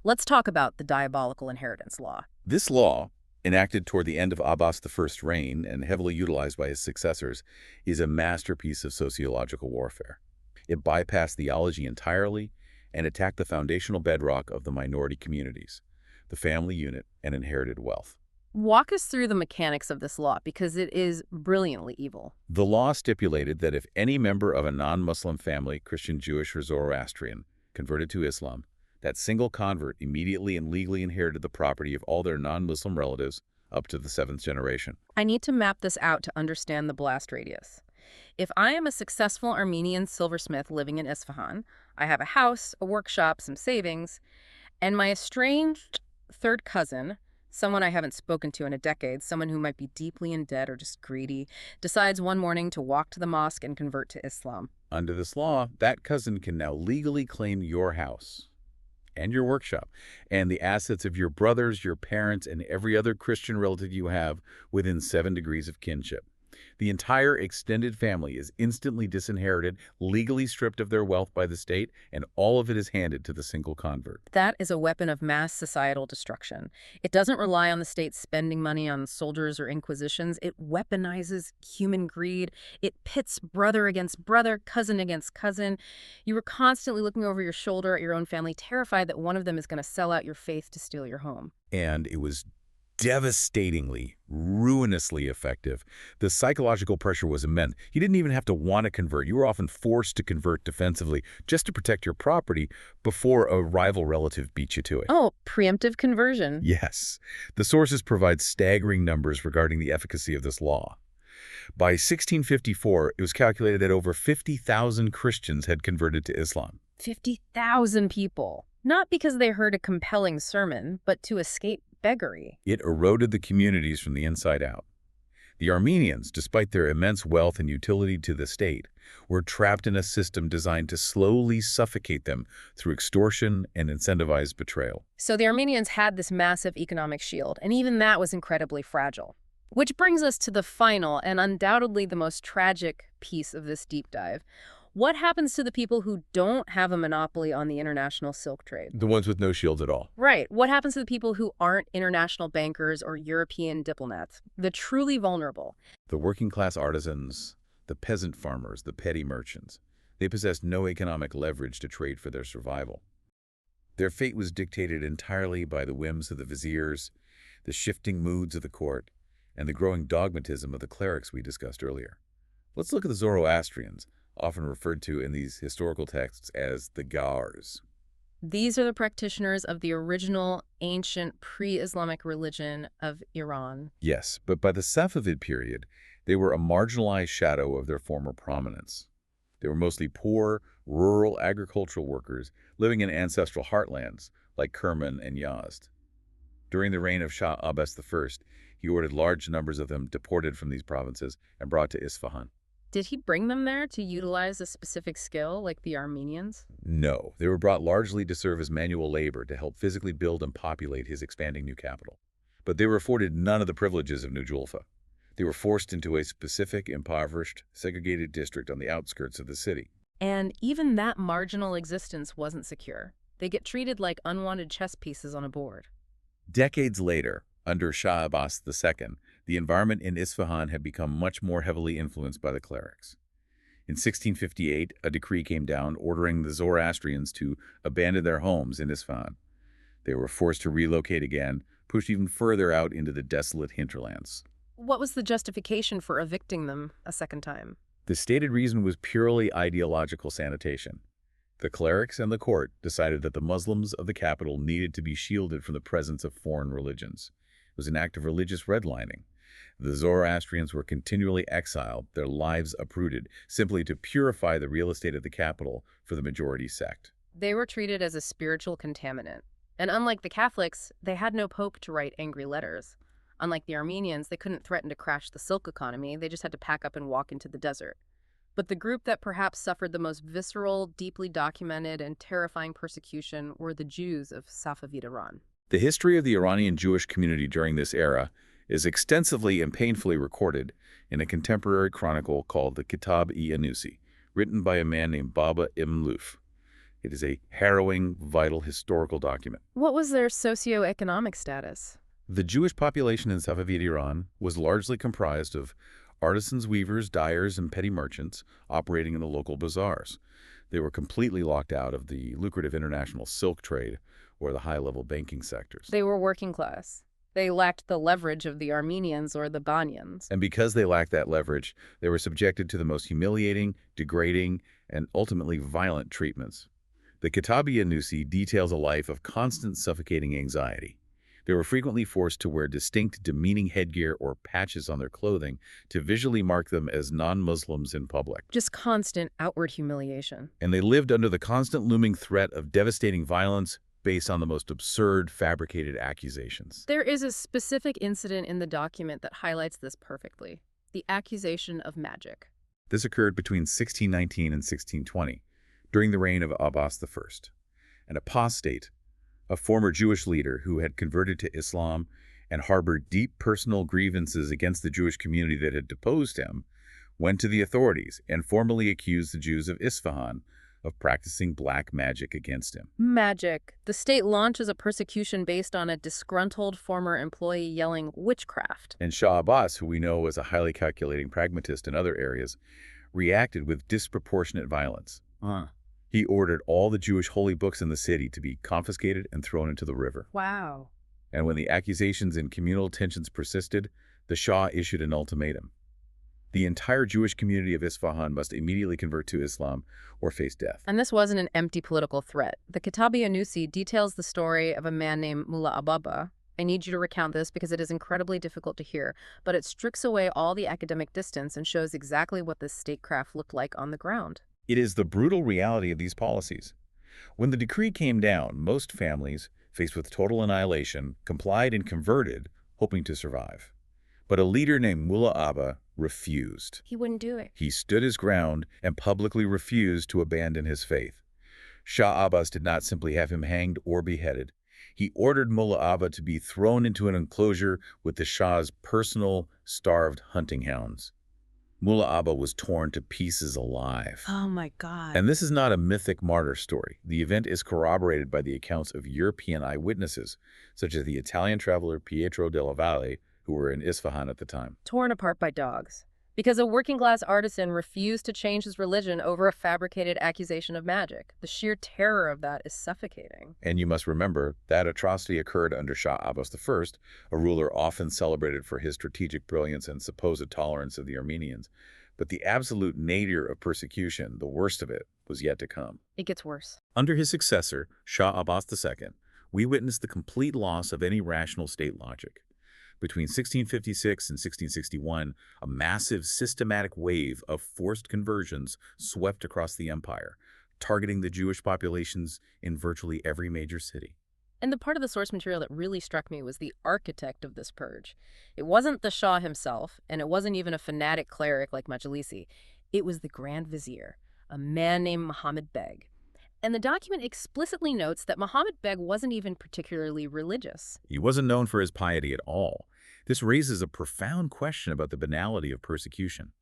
Let's talk about the diabolical inheritance law. This law, enacted toward the end of Abbas I's reign and heavily utilized by his successors, is a masterpiece of sociological warfare. It bypassed theology entirely and attacked the foundational bedrock of the minority communities, the family unit and inherited wealth. Walk us through the mechanics of this law because it is brilliantly evil. The law stipulated that if any member of a non-Muslim family, Christian, Jewish, or Zoroastrian, converted to Islam, that single convert immediately and legally inherited the property of all their non-Muslim relatives up to the seventh generation. I need to map this out to understand the blast radius. If I am a successful Armenian silversmith living in Isfahan, I have a house, a workshop, some savings, and my estranged third cousin, someone I haven't spoken to in a decade, someone who might be deeply in debt or just greedy, decides one morning to walk to the mosque and convert to Islam. Under this law, that cousin can now legally claim your house and your workshop and the assets of your brothers, your parents, and every other Christian relative you have within 7 degrees of kinship. The entire extended family is instantly disinherited, legally stripped of their wealth by the state, and all of it is handed to the single convert. That is a weapon of mass societal destruction. It doesn't rely on the state spending money on soldiers or inquisitions. It weaponizes human greed. It pits brother against brother, cousin against cousin. You were constantly looking over your shoulder at your own family, terrified that one of them is going to sell out your faith to steal your home. And it was devastatingly, ruinously effective. The psychological pressure was immense. You didn't even have to want to convert. You were often forced to convert defensively just to protect your property before a rival relative beat you to it. Oh, preemptive conversion. Yes. The sources provide staggering numbers regarding the efficacy of this law. By 1654, it was calculated that over 50,000 Christians had converted to Islam. 50,000 people. Not because they heard a compelling sermon, but to escape beggary. It eroded the communities from the inside out. The Armenians, despite their immense wealth and utility to the state, were trapped in a system designed to slowly suffocate them through extortion and incentivized betrayal. So the Armenians had this massive economic shield, and even that was incredibly fragile. Which brings us to the final and undoubtedly the most tragic piece of this deep dive. What happens to the people who don't have a monopoly on the international silk trade? The ones with no shields at all. Right. What happens to the people who aren't international bankers or European diplomats? The truly vulnerable. The working class artisans, the peasant farmers, the petty merchants. They possessed no economic leverage to trade for their survival. Their fate was dictated entirely by the whims of the viziers, the shifting moods of the court, and the growing dogmatism of the clerics we discussed earlier. Let's look at the Zoroastrians, often referred to in these historical texts as the Gars. These are the practitioners of the original ancient pre-Islamic religion of Iran. Yes, but by the Safavid period, they were a marginalized shadow of their former prominence. They were mostly poor, rural agricultural workers living in ancestral heartlands like Kerman and Yazd. During the reign of Shah Abbas I, he ordered large numbers of them deported from these provinces and brought to Isfahan. Did he bring them there to utilize a specific skill like the Armenians? No, they were brought largely to serve as manual labor to help physically build and populate his expanding new capital. But they were afforded none of the privileges of New Julfa. They were forced into a specific, impoverished, segregated district on the outskirts of the city. And even that marginal existence wasn't secure. They get treated like unwanted chess pieces on a board. Decades later, under Shah Abbas II, the environment in Isfahan had become much more heavily influenced by the clerics. In 1658, a decree came down ordering the Zoroastrians to abandon their homes in Isfahan. They were forced to relocate again, pushed even further out into the desolate hinterlands. What was the justification for evicting them a second time? The stated reason was purely ideological sanitation. The clerics and the court decided that the Muslims of the capital needed to be shielded from the presence of foreign religions. It was an act of religious redlining. The Zoroastrians were continually exiled, their lives uprooted, simply to purify the real estate of the capital for the majority sect. They were treated as a spiritual contaminant. And unlike the Catholics, they had no pope to write angry letters. Unlike the Armenians, they couldn't threaten to crash the silk economy. They just had to pack up and walk into the desert. But the group that perhaps suffered the most visceral, deeply documented, and terrifying persecution were the Jews of Safavid Iran. The history of the Iranian Jewish community during this era is extensively and painfully recorded in a contemporary chronicle called the Kitab-i-Anusi, written by a man named Baba Ibn Luf. It is a harrowing, vital historical document. What was their socioeconomic status? The Jewish population in Safavid Iran was largely comprised of artisans, weavers, dyers, and petty merchants operating in the local bazaars. They were completely locked out of the lucrative international silk trade or the high-level banking sectors. They were working class. They lacked the leverage of the Armenians or the Banyans. And because they lacked that leverage, they were subjected to the most humiliating, degrading, and ultimately violent treatments. The Kitab-i-Anusi details a life of constant suffocating anxiety. They were frequently forced to wear distinct, demeaning headgear or patches on their clothing to visually mark them as non-Muslims in public. Just constant outward humiliation. And they lived under the constant looming threat of devastating violence based on the most absurd, fabricated accusations. There is a specific incident in the document that highlights this perfectly: the accusation of magic. This occurred between 1619 and 1620, during the reign of Abbas I, an apostate, a former Jewish leader who had converted to Islam and harbored deep personal grievances against the Jewish community that had deposed him, went to the authorities and formally accused the Jews of Isfahan of practicing black magic against him. Magic. The state launches a persecution based on a disgruntled former employee yelling witchcraft. And Shah Abbas, who we know as a highly calculating pragmatist in other areas, reacted with disproportionate violence. He ordered all the Jewish holy books in the city to be confiscated and thrown into the river. Wow. And when the accusations and communal tensions persisted, the Shah issued an ultimatum. The entire Jewish community of Isfahan must immediately convert to Islam or face death. And this wasn't an empty political threat. The Kitab-i-Anusi details the story of a man named Mullah Ababa. I need you to recount this because it is incredibly difficult to hear, but it strips away all the academic distance and shows exactly what this statecraft looked like on the ground. It is the brutal reality of these policies. When the decree came down, most families, faced with total annihilation, complied and converted, hoping to survive. But a leader named Mullah Abba refused. He wouldn't do it. He stood his ground and publicly refused to abandon his faith. Shah Abbas did not simply have him hanged or beheaded. He ordered Mullah Abba to be thrown into an enclosure with the Shah's personal, starved hunting hounds. Mullah Abba was torn to pieces alive. Oh my God. And this is not a mythic martyr story. The event is corroborated by the accounts of European eyewitnesses, such as the Italian traveler Pietro della Valle, who were in Isfahan at the time. Torn apart by dogs. Because a working-class artisan refused to change his religion over a fabricated accusation of magic. The sheer terror of that is suffocating. And you must remember, that atrocity occurred under Shah Abbas I, a ruler often celebrated for his strategic brilliance and supposed tolerance of the Armenians. But the absolute nadir of persecution, the worst of it, was yet to come. It gets worse. Under his successor, Shah Abbas II, we witnessed the complete loss of any rational state logic. Between 1656 and 1661, a massive systematic wave of forced conversions swept across the empire, targeting the Jewish populations in virtually every major city. And the part of the source material that really struck me was the architect of this purge. It wasn't the Shah himself, and it wasn't even a fanatic cleric like Majlisi. It was the Grand Vizier, a man named Muhammad Beg. And the document explicitly notes that Muhammad Beg wasn't even particularly religious. He wasn't known for his piety at all. This raises a profound question about the banality of persecution.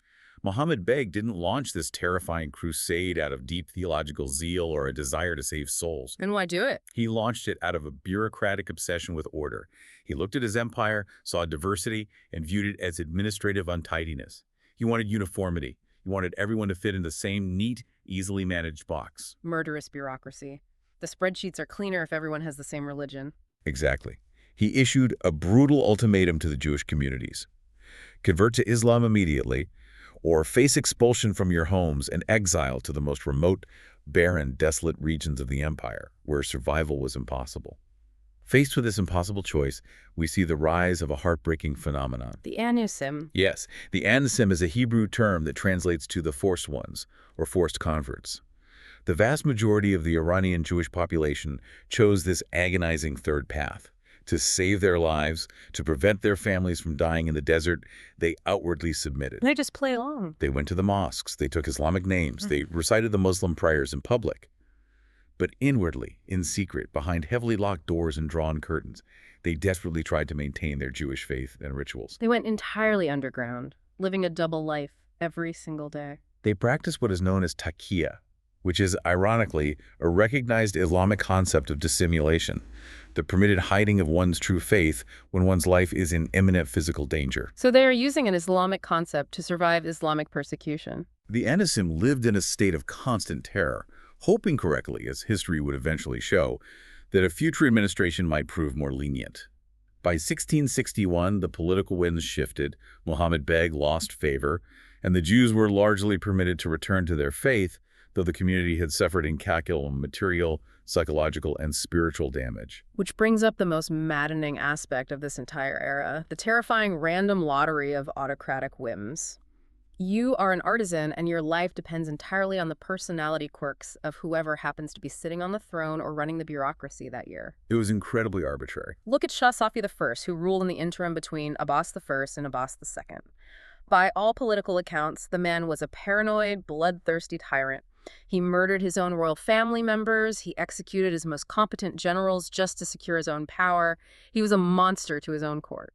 Muhammad Beg didn't launch this terrifying crusade out of deep theological zeal or a desire to save souls. And why do it? He launched it out of a bureaucratic obsession with order. He looked at his empire, saw diversity, and viewed it as administrative untidiness. He wanted uniformity. He wanted everyone to fit in the same neat, easily managed box. Murderous bureaucracy. The spreadsheets are cleaner if everyone has the same religion. Exactly. He issued a brutal ultimatum to the Jewish communities. Convert to Islam immediately, or face expulsion from your homes and exile to the most remote, barren, desolate regions of the empire, where survival was impossible. Faced with this impossible choice, we see the rise of a heartbreaking phenomenon. The Anusim. Yes, the Anusim is a Hebrew term that translates to the forced ones, or forced converts. The vast majority of the Iranian Jewish population chose this agonizing third path. To save their lives, to prevent their families from dying in the desert, they outwardly submitted. They just play along. They went to the mosques, they took Islamic names, they recited the Muslim prayers in public. But inwardly, in secret, behind heavily locked doors and drawn curtains, they desperately tried to maintain their Jewish faith and rituals. They went entirely underground, living a double life every single day. They practiced what is known as taqiyya, which is, ironically, a recognized Islamic concept of dissimulation, the permitted hiding of one's true faith when one's life is in imminent physical danger. So they are using an Islamic concept to survive Islamic persecution. The Anisim lived in a state of constant terror, hoping correctly, as history would eventually show, that a future administration might prove more lenient. By 1661, the political winds shifted, Mohammed Beg lost favor, and the Jews were largely permitted to return to their faith, though the community had suffered incalculable material, psychological, and spiritual damage. Which brings up the most maddening aspect of this entire era, the terrifying random lottery of autocratic whims. You are an artisan, and your life depends entirely on the personality quirks of whoever happens to be sitting on the throne or running the bureaucracy that year. It was incredibly arbitrary. Look at Shah Safi I, who ruled in the interim between Abbas I and Abbas II. By all political accounts, the man was a paranoid, bloodthirsty tyrant. He murdered his own royal family members. He executed his most competent generals just to secure his own power. He was a monster to his own court.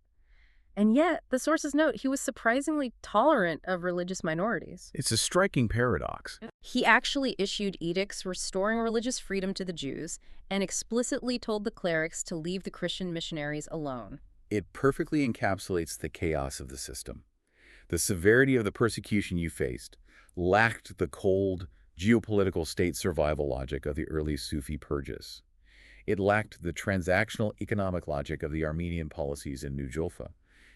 And yet, the sources note he was surprisingly tolerant of religious minorities. It's a striking paradox. He actually issued edicts restoring religious freedom to the Jews and explicitly told the clerics to leave the Christian missionaries alone. It perfectly encapsulates the chaos of the system. The severity of the persecution you faced lacked the cold, geopolitical state survival logic of the early Sufi purges. It lacked the transactional economic logic of the Armenian policies in New Julfa.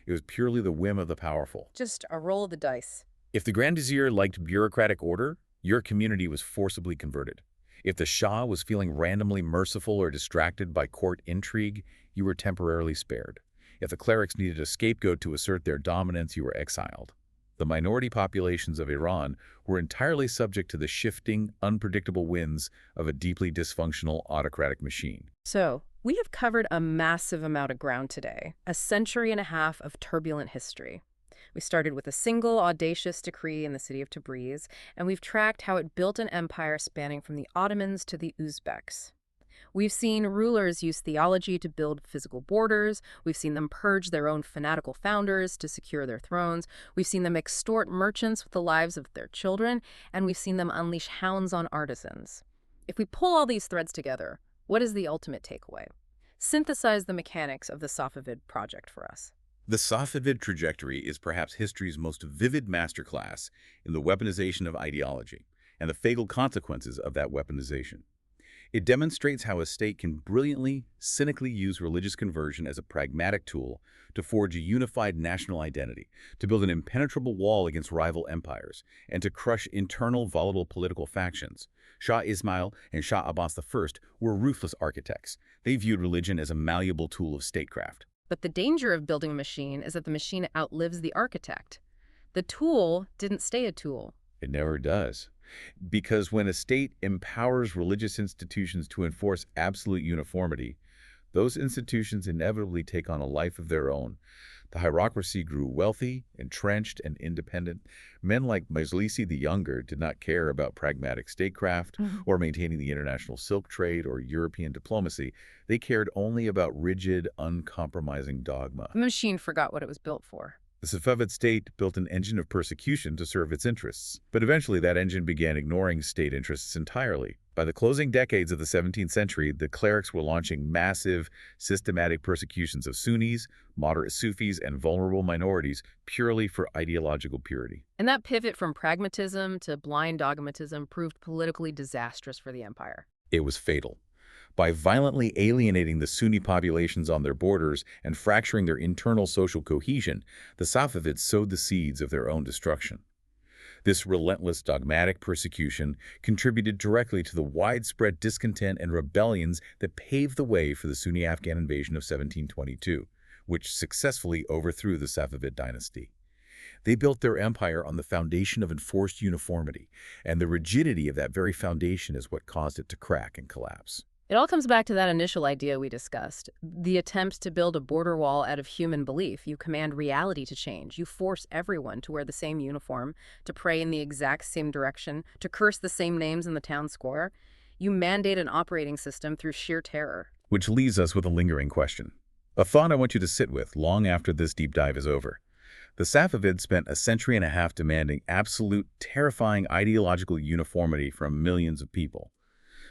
It was purely the whim of the powerful. Just a roll of the dice. If the Grand Vizier liked bureaucratic order, your community was forcibly converted. If the Shah was feeling randomly merciful or distracted by court intrigue, you were temporarily spared. If the clerics needed a scapegoat to assert their dominance, you were exiled. The minority populations of Iran were entirely subject to the shifting, unpredictable winds of a deeply dysfunctional autocratic machine. So, we have covered a massive amount of ground today, a century and a half of turbulent history. We started with a single audacious decree in the city of Tabriz, and we've tracked how it built an empire spanning from the Ottomans to the Uzbeks. We've seen rulers use theology to build physical borders. We've seen them purge their own fanatical founders to secure their thrones. We've seen them extort merchants with the lives of their children, and we've seen them unleash hounds on artisans. If we pull all these threads together, what is the ultimate takeaway? Synthesize the mechanics of the Safavid project for us. The Safavid trajectory is perhaps history's most vivid masterclass in the weaponization of ideology and the fatal consequences of that weaponization. It demonstrates how a state can brilliantly, cynically use religious conversion as a pragmatic tool to forge a unified national identity, to build an impenetrable wall against rival empires, and to crush internal volatile political factions. Shah Ismail and Shah Abbas I were ruthless architects. They viewed religion as a malleable tool of statecraft. But the danger of building a machine is that the machine outlives the architect. The tool didn't stay a tool. It never does. Because when a state empowers religious institutions to enforce absolute uniformity, those institutions inevitably take on a life of their own. The hierarchy grew wealthy, entrenched, and independent. Men like Majlisi the Younger did not care about pragmatic statecraft or maintaining the international silk trade or European diplomacy. They cared only about rigid, uncompromising dogma. The machine forgot what it was built for. The Safavid state built an engine of persecution to serve its interests, but eventually that engine began ignoring state interests entirely. By the closing decades of the 17th century, the clerics were launching massive, systematic persecutions of Sunnis, moderate Sufis, and vulnerable minorities purely for ideological purity. And that pivot from pragmatism to blind dogmatism proved politically disastrous for the empire. It was fatal. By violently alienating the Sunni populations on their borders and fracturing their internal social cohesion, the Safavids sowed the seeds of their own destruction. This relentless dogmatic persecution contributed directly to the widespread discontent and rebellions that paved the way for the Sunni Afghan invasion of 1722, which successfully overthrew the Safavid dynasty. They built their empire on the foundation of enforced uniformity, and the rigidity of that very foundation is what caused it to crack and collapse. It all comes back to that initial idea we discussed, the attempt to build a border wall out of human belief. You command reality to change. You force everyone to wear the same uniform, to pray in the exact same direction, to curse the same names in the town square. You mandate an operating system through sheer terror. Which leaves us with a lingering question. A thought I want you to sit with long after this deep dive is over. The Safavids spent a century and a half demanding absolute, terrifying ideological uniformity from millions of people.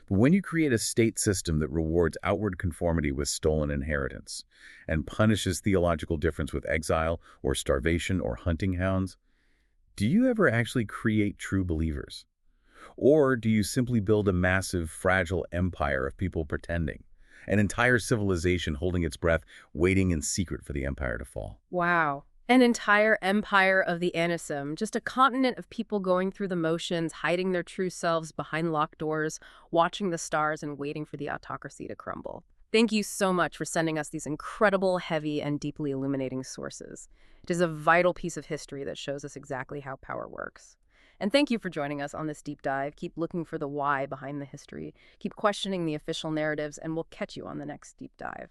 But when you create a state system that rewards outward conformity with stolen inheritance and punishes theological difference with exile or starvation or hunting hounds, do you ever actually create true believers? Or do you simply build a massive, fragile empire of people pretending? An entire civilization holding its breath, waiting in secret for the empire to fall. Wow. An entire empire of the Anism, just a continent of people going through the motions, hiding their true selves behind locked doors, watching the stars and waiting for the autocracy to crumble. Thank you so much for sending us these incredible, heavy, and deeply illuminating sources. It is a vital piece of history that shows us exactly how power works. And thank you for joining us on this deep dive. Keep looking for the why behind the history. Keep questioning the official narratives, and we'll catch you on the next deep dive.